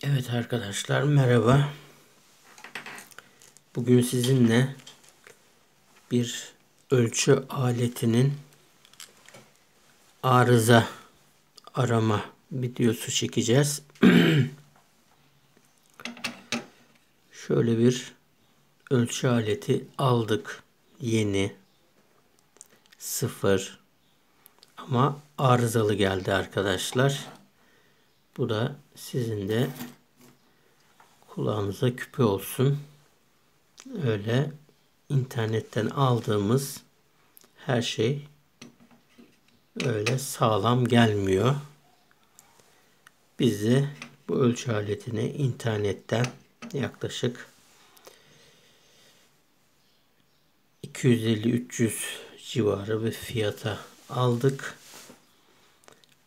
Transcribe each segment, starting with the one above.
Evet arkadaşlar, merhaba. Bugün sizinle bir ölçü aletinin arıza arama videosu çekeceğiz. Şöyle bir ölçü aleti aldık. Yeni, sıfır ama arızalı geldi arkadaşlar. Bu da sizin de kulağınıza küpe olsun. Öyle internetten aldığımız her şey öyle sağlam gelmiyor. Biz de bu ölçü aletini internetten yaklaşık 250-300 civarı bir fiyata aldık.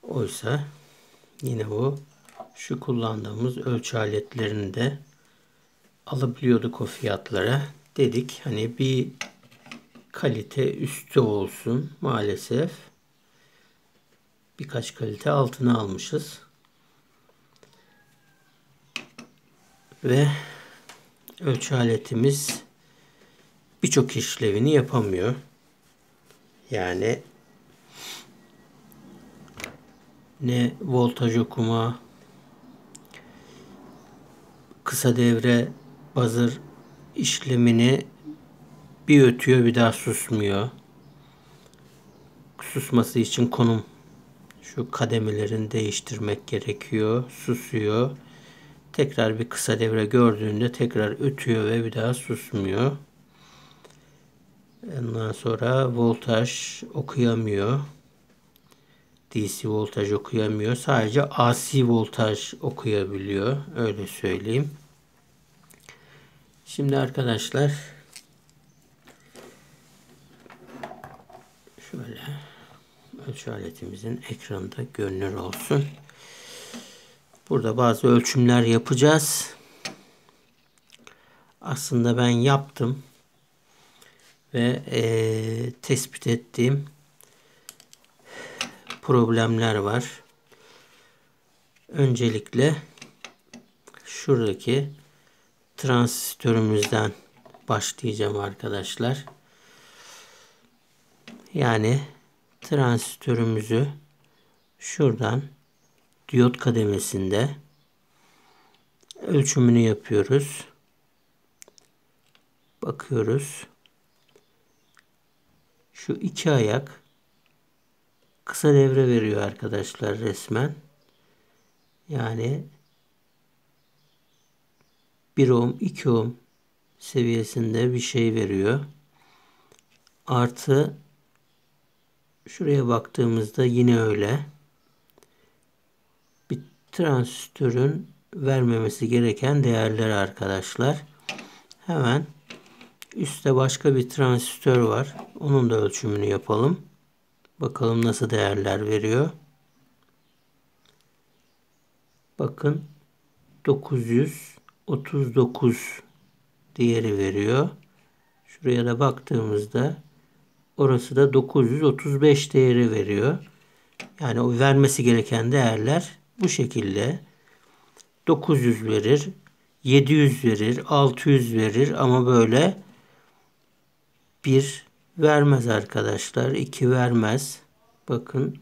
Oysa yine şu kullandığımız ölçü aletlerini de alabiliyorduk o fiyatlara. Dedik hani bir kalite üstü olsun. Maalesef birkaç kalite altına almışız. Ve ölçü aletimiz birçok işlevini yapamıyor. Yani ne voltaj okuma, kısa devre buzzer işlemini bir ötüyor bir daha susmuyor. Susması için konum şu kademelerini değiştirmek gerekiyor. Susuyor. Tekrar bir kısa devre gördüğünde tekrar ötüyor ve bir daha susmuyor. Ondan sonra voltaj okuyamıyor. DC voltaj okuyamıyor. Sadece AC voltaj okuyabiliyor. Öyle söyleyeyim. Şimdi arkadaşlar şöyle ölçü aletimizin ekranında görünür olsun. Burada bazı ölçümler yapacağız. Aslında ben yaptım ve tespit ettiğim problemler var. Öncelikle şuradaki transistörümüzden başlayacağım arkadaşlar. Yani transistörümüzü şuradan diyot kademesinde ölçümünü yapıyoruz. Bakıyoruz. Şu iki ayak kısa devre veriyor arkadaşlar resmen. Yani 1 ohm 2 ohm seviyesinde bir şey veriyor. Artı şuraya baktığımızda yine öyle. Bir transistörün vermemesi gereken değerler arkadaşlar. Hemen üstte başka bir transistör var. Onun da ölçümünü yapalım. Bakalım nasıl değerler veriyor. Bakın 939 değeri veriyor. Şuraya da baktığımızda orası da 935 değeri veriyor. Yani o vermesi gereken değerler bu şekilde. 900 verir, 700 verir, 600 verir ama böyle 1 vermez arkadaşlar. 2 vermez. Bakın.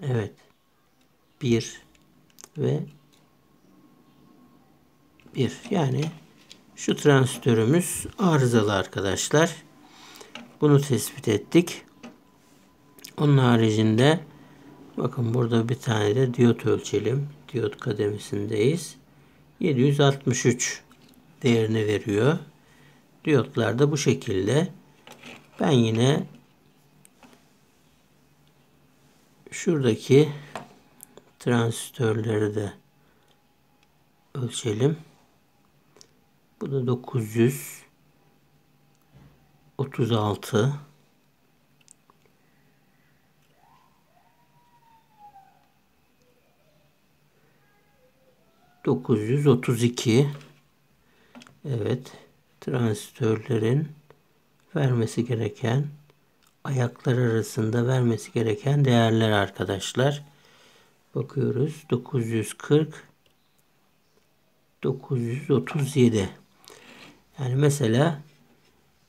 Evet. 1 ve 1. Yani şu transistörümüz arızalı arkadaşlar. Bunu tespit ettik. Onun haricinde bakın burada bir tane de diyot ölçelim. Diyot kademesindeyiz. 763 değerini veriyor. Diyotlar da bu şekilde. Ben yine şuradaki transistörleri de ölçelim. Bu da 936. ...932... Evet... ...transistörlerin... ...vermesi gereken... ayaklar arasında vermesi gereken değerler arkadaşlar. Bakıyoruz. 940, 937. Yani mesela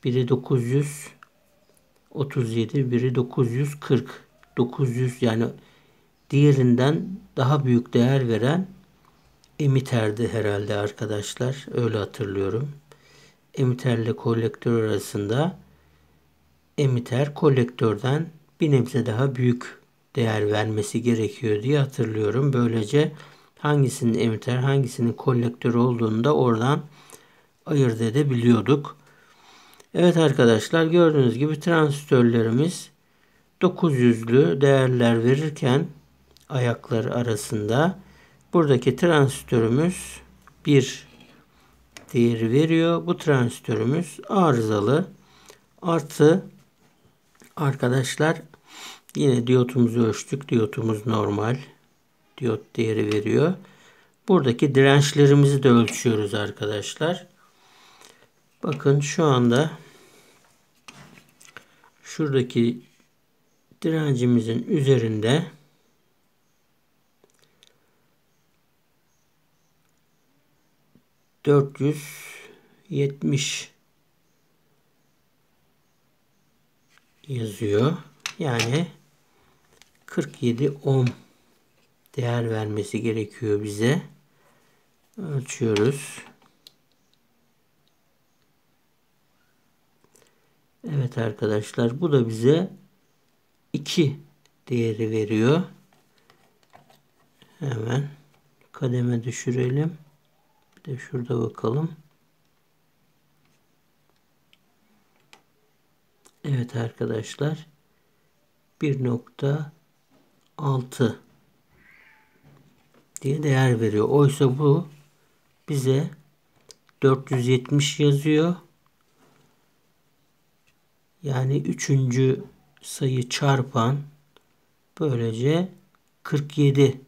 biri 937, biri 940. 900 yani diğerinden daha büyük değer veren emiterdi herhalde arkadaşlar. Öyle hatırlıyorum. Emiterle kolektör arasında emiter kolektörden bir nebze daha büyük değer vermesi gerekiyor diye hatırlıyorum. Böylece hangisinin emiter, hangisinin kolektör olduğunu da oradan ayırt edebiliyorduk. Evet arkadaşlar, gördüğünüz gibi transistörlerimiz 900'lü değerler verirken ayaklar arasında buradaki transistörümüz 1 değeri veriyor. Bu transistörümüz arızalı. Artı arkadaşlar yine diyotumuzu ölçtük. Diyotumuz normal. Diyot değeri veriyor. Buradaki dirençlerimizi de ölçüyoruz arkadaşlar. Bakın şu anda şuradaki direncimizin üzerinde 470 yazıyor. Yani 47 ohm değer vermesi gerekiyor bize. Ölçüyoruz. Evet arkadaşlar, bu da bize 2 değeri veriyor. Hemen kademe düşürelim. Bir de şurada bakalım. Evet arkadaşlar, 1.6 diye değer veriyor. Oysa bu bize 470 yazıyor. Yani 3. sayı çarpan böylece 47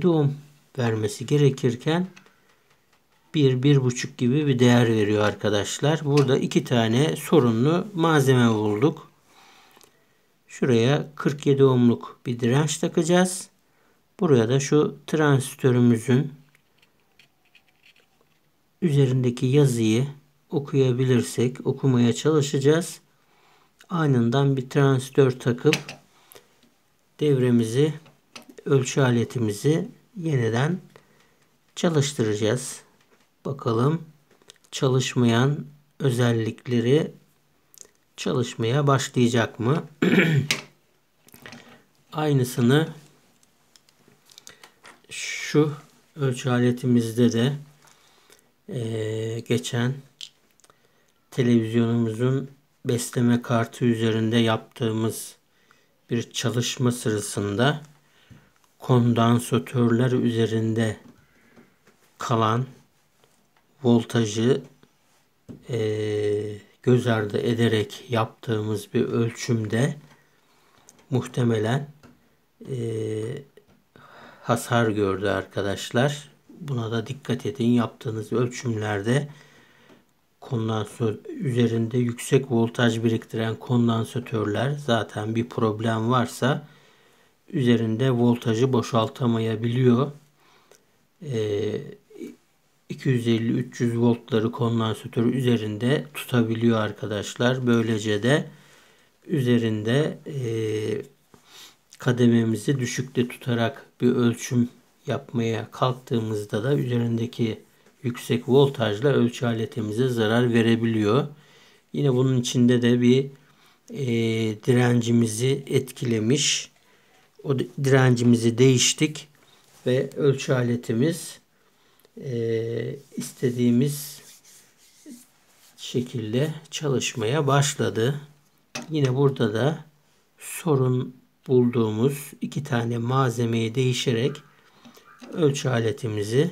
ohm vermesi gerekirken 1,5 gibi bir değer veriyor arkadaşlar. Burada 2 tane sorunlu malzeme bulduk. Şuraya 47 ohmluk bir direnç takacağız. Buraya da şu transistörümüzün üzerindeki yazıyı okuyabilirsek okumaya çalışacağız. Aynından bir transistör takıp devremizi, ölçü aletimizi yeniden çalıştıracağız. Bakalım çalışmayan özellikleri çalışmaya başlayacak mı? Aynısını şu ölçü aletimizde de geçen televizyonumuzun besleme kartı üzerinde yaptığımız bir çalışma sırasında kondansatörler üzerinde kalan voltajı göz ardı ederek yaptığımız bir ölçümde muhtemelen hasar gördü arkadaşlar. Buna da dikkat edin. Yaptığınız ölçümlerde kondansatör üzerinde yüksek voltaj biriktiren kondansatörler, zaten bir problem varsa üzerinde voltajı boşaltamayabiliyor. 250-300 voltları kondansatör üzerinde tutabiliyor arkadaşlar. Böylece de üzerinde kadememizi düşükte tutarak bir ölçüm yapmaya kalktığımızda da üzerindeki yüksek voltajla ölçü aletimize zarar verebiliyor. Yine bunun içinde de bir direncimizi etkilemiş. O direncimizi değiştik ve ölçü aletimiz istediğimiz şekilde çalışmaya başladı. Yine burada da sorun bulduğumuz 2 tane malzemeyi değişerek ölçü aletimizi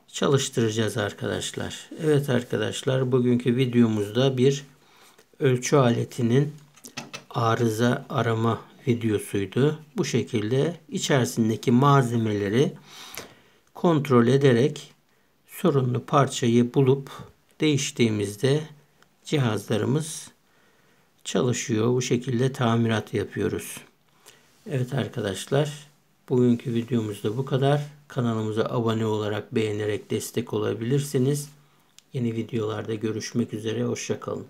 çalıştıracağız arkadaşlar. Evet arkadaşlar, bugünkü videomuzda bir ölçü aletinin arıza arama videosuydu. Bu şekilde içerisindeki malzemeleri kontrol ederek sorunlu parçayı bulup değiştiğimizde cihazlarımız çalışıyor. Bu şekilde tamirat yapıyoruz. Evet arkadaşlar, bugünkü videomuz da bu kadar. Kanalımıza abone olarak beğenerek destek olabilirsiniz. Yeni videolarda görüşmek üzere. Hoşça kalın.